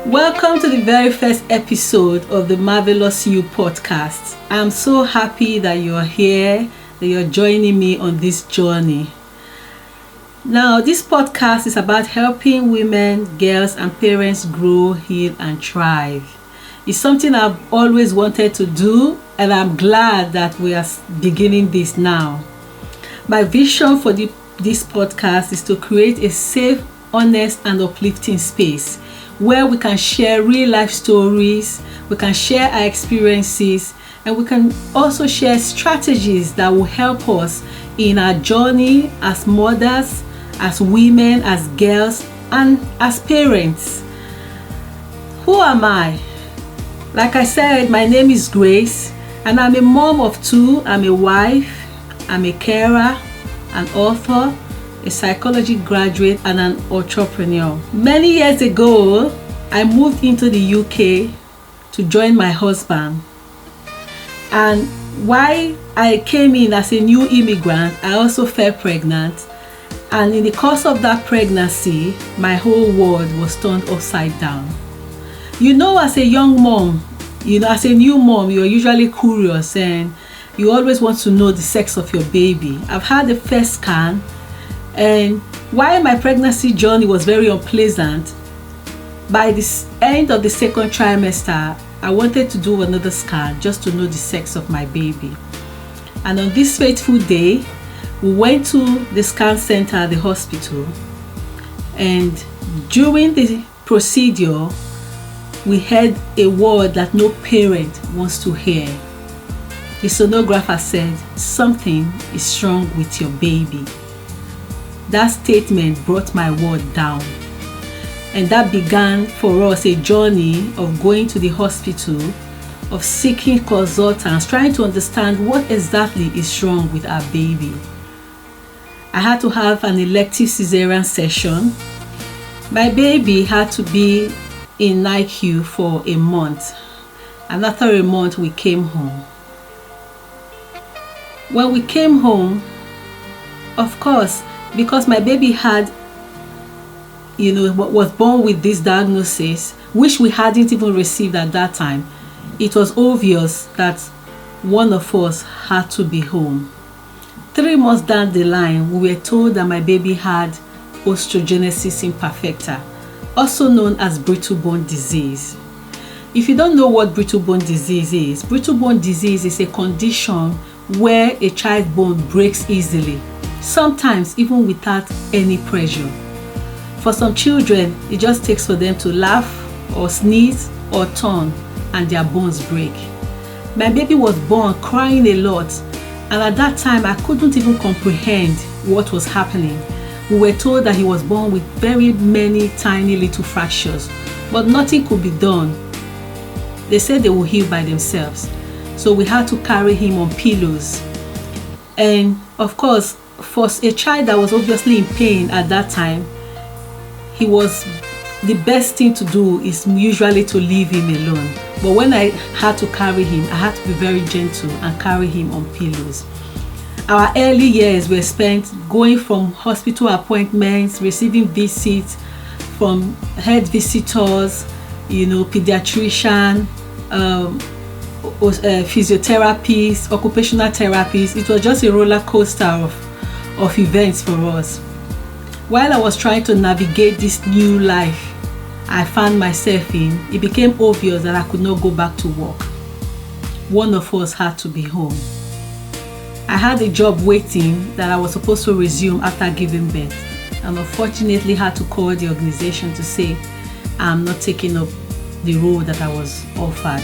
Welcome to the very first episode of the Marvellous-U Podcast. I'm so happy that you're here, that you're joining me on this journey. Now, this podcast is about helping women, girls, and parents grow, heal, and thrive. It's something I've always wanted to do, and I'm glad that we are beginning this now. My vision for this podcast is to create a safe, honest, and uplifting space where we can share real life stories, we can share our experiences, and we can also share strategies that will help us in our journey as mothers, as women, as girls, and as parents. Who am I? Like I said, my name is Grace, and I'm a mom of two. I'm a wife, I'm a carer, an author, a psychology graduate, and an entrepreneur. Many years ago, I moved into the UK to join my husband. And while I came in as a new immigrant, I also fell pregnant. And in the course of that pregnancy, my whole world was turned upside down. As a young mom, as a new mom, you're usually curious and you always want to know the sex of your baby. I've had the first scan, and while my pregnancy journey was very unpleasant, by the end of the second trimester, I wanted to do another scan just to know the sex of my baby. And on this fateful day, we went to the scan center at the hospital, and during the procedure, we heard a word that no parent wants to hear. The sonographer said, "Something is wrong with your baby." That statement brought my world down, and that began for us a journey of going to the hospital, of seeking consultants, trying to understand what exactly is wrong with our baby. I had to have an elective cesarean session. My baby had to be in NICU for a month, and after a month we came home. When we came home, of course, because my baby was born with this diagnosis, which we hadn't even received at that time, it was obvious that one of us had to be home. 3 months down the line, we were told that my baby had Osteogenesis Imperfecta, also known as brittle bone disease. If you don't know what brittle bone disease is a condition where a child's bone breaks easily, sometimes even without any pressure. For some children, it just takes for them to laugh or sneeze or turn and their bones break. My baby was born crying a lot, and at that time I couldn't even comprehend what was happening. We were told that he was born with very many tiny little fractures, but nothing could be done. They said they would heal by themselves. So we had to carry him on pillows. And of course, for a child that was obviously in pain at that time, the best thing to do is usually to leave him alone. But when I had to carry him, I had to be very gentle and carry him on pillows. Our early years were spent going from hospital appointments, receiving visits from head visitors, pediatrician, physiotherapists, occupational therapists. It was just a roller coaster of events for us. While I was trying to navigate this new life I found myself in, it became obvious that I could not go back to work. One of us had to be home. I had a job waiting that I was supposed to resume after giving birth, and unfortunately had to call the organization to say I'm not taking up the role that I was offered.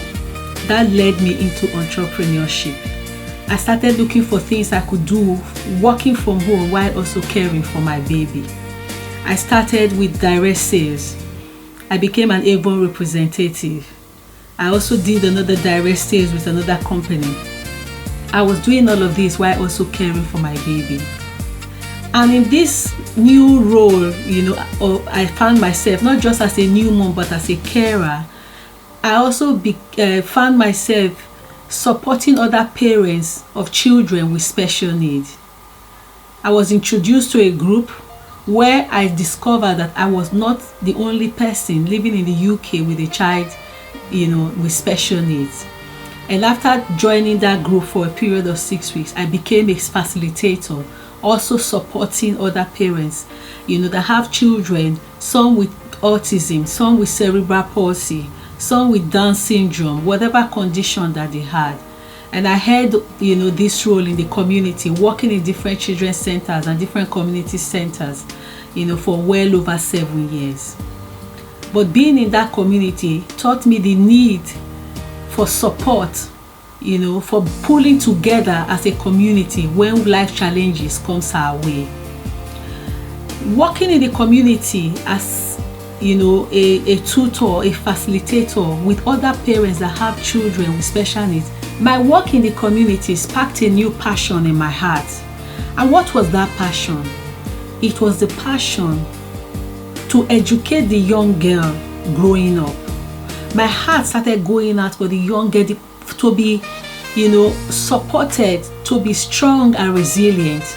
That led me into entrepreneurship. I started looking for things I could do working from home while also caring for my baby. I started with direct sales. I became an Avon representative. I also did another direct sales with another company. I was doing all of this while also caring for my baby. And in this new role, I found myself not just as a new mom, but as a carer. I also found myself supporting other parents of children with special needs. I was introduced to a group where I discovered that I was not the only person living in the UK with a child, with special needs. And after joining that group for a period of 6 weeks, I became a facilitator, also supporting other parents, that have children, some with autism, some with cerebral palsy, some with Down syndrome, whatever condition that they had. And I had, this role in the community, working in different children's centers and different community centers, for well over 7 years. But being in that community taught me the need for support, for pulling together as a community when life challenges comes our way. Working in the community as a tutor, a facilitator with other parents that have children with special needs, my work in the community sparked a new passion in my heart. And what was that passion? It was the passion to educate the young girl growing up. My heart started going out for the young girl to be, supported, to be strong and resilient,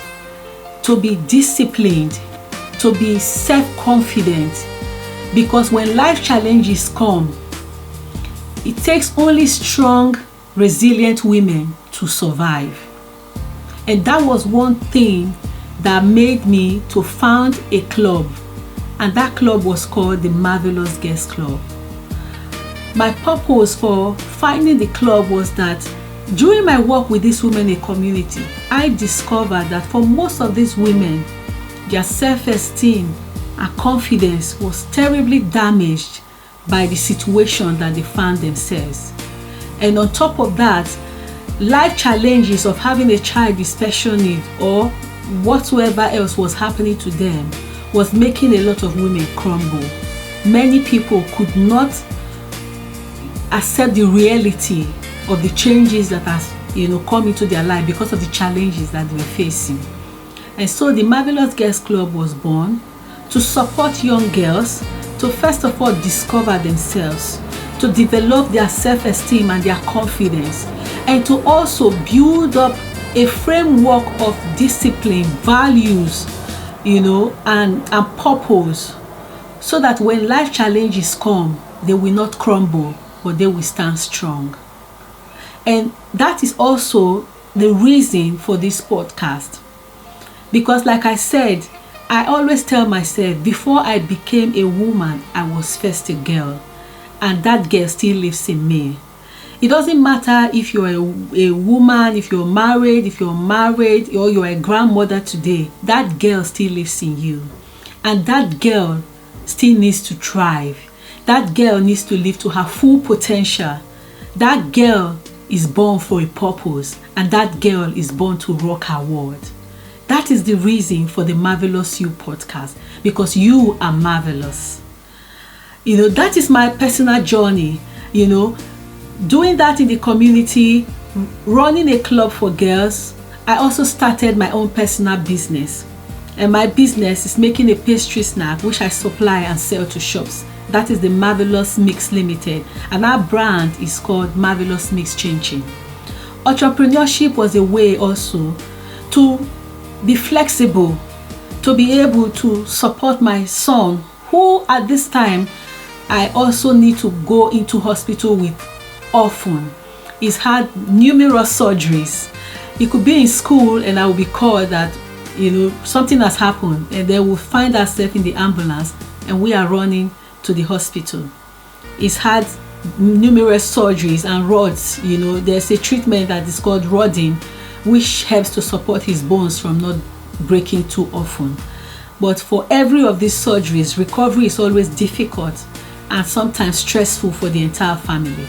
to be disciplined, to be self-confident. Because when life challenges come, it takes only strong, resilient women to survive. And that was one thing that made me to found a club. And that club was called the Marvellous Girls Club. My purpose for finding the club was that during my work with these women in the community, I discovered that for most of these women, their self-esteem and confidence was terribly damaged by the situation that they found themselves. And on top of that, life challenges of having a child with special needs or whatsoever else was happening to them was making a lot of women crumble. Many people could not accept the reality of the changes that has come into their life because of the challenges that they were facing. And so the Marvellous Girls Club was born to support young girls to first of all discover themselves, to develop their self-esteem and their confidence, and to also build up a framework of discipline, values, and purpose, so that when life challenges come, they will not crumble, but they will stand strong. And that is also the reason for this podcast. Because like I said, I always tell myself, before I became a woman, I was first a girl. And that girl still lives in me. It doesn't matter if you're a woman, if you're married, or you're a grandmother today. That girl still lives in you. And that girl still needs to thrive. That girl needs to live to her full potential. That girl is born for a purpose. And that girl is born to rock her world. That is the reason for the Marvellous-U Podcast, because you are marvelous. That is my personal journey, doing that in the community, running a club for girls. I also started my own personal business. And my business is making a pastry snack, which I supply and sell to shops. That is the Marvellous Mix Limited. And our brand is called Marvellous Mix Chin Chin. Entrepreneurship was a way also to be flexible, to be able to support my son, who at this time I also need to go into hospital with often. He's had numerous surgeries. He could be in school and I will be called that something has happened, and they will find ourselves in the ambulance and we are running to the hospital. He's had numerous surgeries and rods. There's a treatment that is called rodding, which helps to support his bones from not breaking too often. But for every of these surgeries, recovery is always difficult and sometimes stressful for the entire family.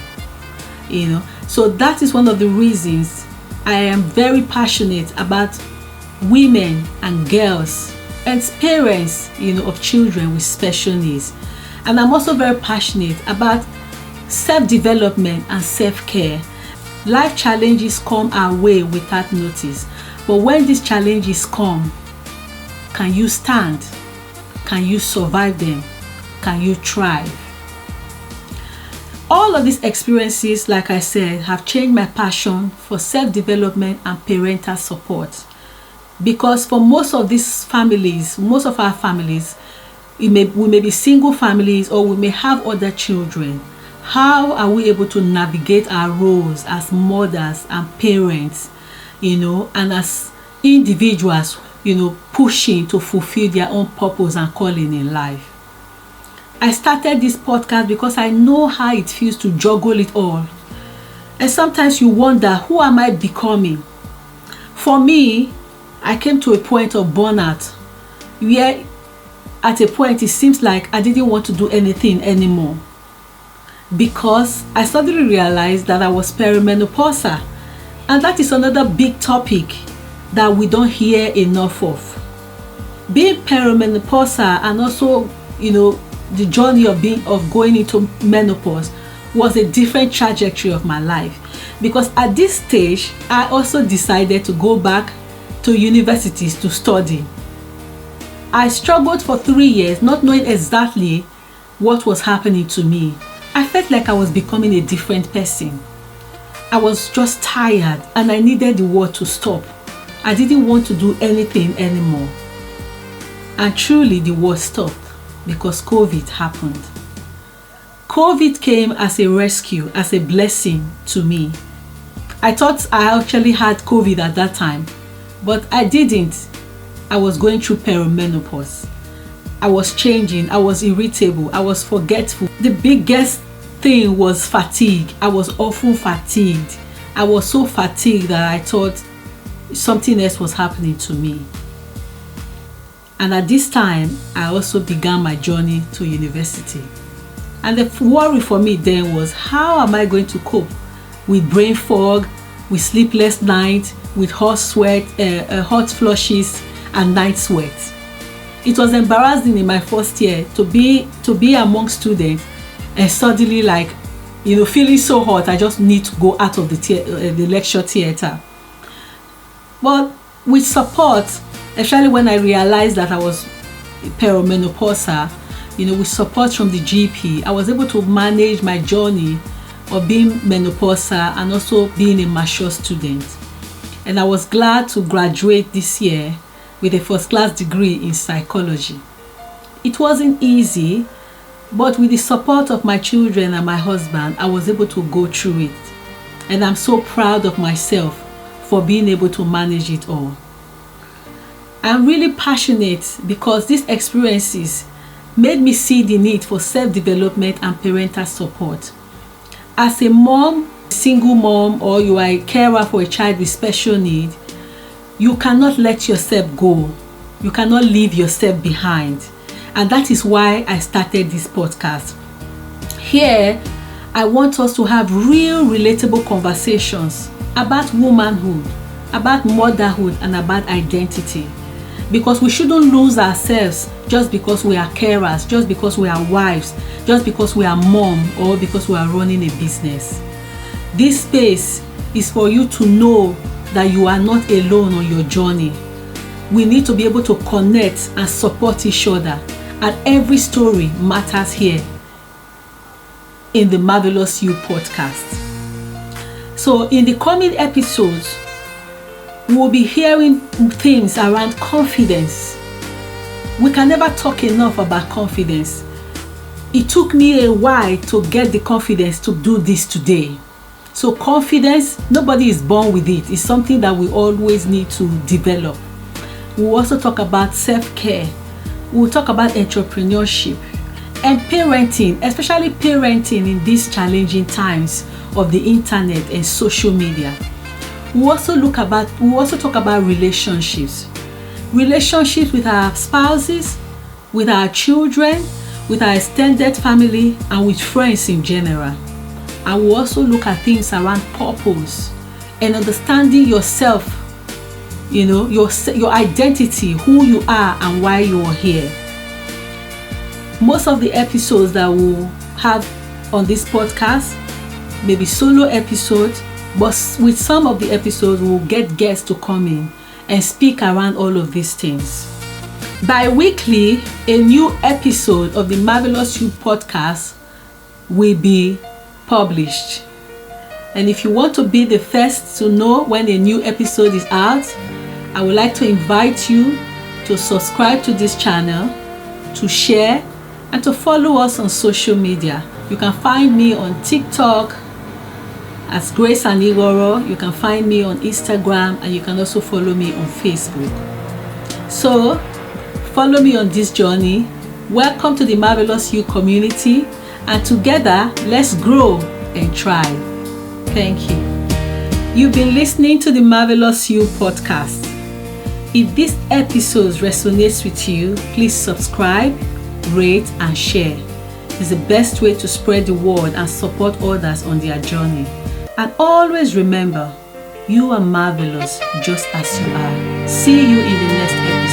So that is one of the reasons I am very passionate about women and girls and parents, of children with special needs. And I'm also very passionate about self-development and self-care. Life challenges come our way without notice. But when these challenges come, can you stand? Can you survive them? Can you thrive? All of these experiences, like I said, have changed my passion for self-development and parental support. Because for most of our families, we may be single families, or we may have other children. How are we able to navigate our roles as mothers and parents, and as individuals, pushing to fulfill their own purpose and calling in life? I started this podcast because I know how it feels to juggle it all. And sometimes you wonder, who am I becoming? For me, I came to a point of burnout where at a point it seems like I didn't want to do anything anymore, because I suddenly realized that I was perimenopausal, and that is another big topic that we don't hear enough of. Being perimenopausal, and also the journey of going into menopause, was a different trajectory of my life, because at this stage I also decided to go back to universities to study. I struggled for 3 years not knowing exactly what was happening to me. I felt like I was becoming a different person. I was just tired and I needed the world to stop. I didn't want to do anything anymore. And truly the world stopped because COVID happened. COVID came as a rescue, as a blessing to me. I thought I actually had COVID at that time, but I didn't. I was going through perimenopause. I was changing. I was irritable. I was forgetful. The biggest thing was fatigue. I was often fatigued. I was so fatigued that I thought something else was happening to me. And at this time, I also began my journey to university. And the worry for me then was, how am I going to cope with brain fog, with sleepless nights, with hot flushes, and night sweat? It was embarrassing in my first year to be among students and suddenly feeling so hot. I just need to go out of the lecture theater. But with support, especially when I realized that I was perimenopausal, with support from the GP, I was able to manage my journey of being menopausal and also being a mature student. And I was glad to graduate this year with a first-class degree in psychology. It wasn't easy, but with the support of my children and my husband, I was able to go through it. And I'm so proud of myself for being able to manage it all. I'm really passionate because these experiences made me see the need for self-development and parental support. As a mom, single mom, or you are a carer for a child with special need, you cannot let yourself go. You cannot leave yourself behind. And that is why I started this podcast. Here, I want us to have real, relatable conversations about womanhood, about motherhood, and about identity. Because we shouldn't lose ourselves just because we are carers, just because we are wives, just because we are mom, or because we are running a business. This space is for you to know that you are not alone on your journey. We need to be able to connect and support each other, and every story matters here in the Marvellous-U Podcast. So in the coming episodes, we will be hearing things around confidence. We can never talk enough about confidence. It took me a while to get the confidence to do this today. So confidence, nobody is born with it. It's something that we always need to develop. We'll also talk about self-care. We'll talk about entrepreneurship and parenting, especially parenting in these challenging times of the internet and social media. We'll also talk about relationships with our spouses, with our children, with our extended family, and with friends in general. And we'll also look at things around purpose and understanding yourself, your identity, who you are and why you are here. Most of the episodes that we'll have on this podcast may be solo episodes, but with some of the episodes we'll get guests to come in and speak around all of these things. Bi-weekly, a new episode of the Marvellous-U Podcast will be published. And if you want to be the first to know when a new episode is out, I would like to invite you to subscribe to this channel, to share, and to follow us on social media. You can find me on TikTok as Grace Anigoro. You can find me on Instagram, and you can also follow me on Facebook. So follow me on this journey. Welcome to the Marvellous-U community, and together let's grow and thrive. Thank you. You've been listening to the Marvellous-U Podcast. If this episode resonates with you, please subscribe, rate, and share. It's the best way to spread the word and support others on their journey. And always remember, you are marvelous just as you are. See you in the next episode.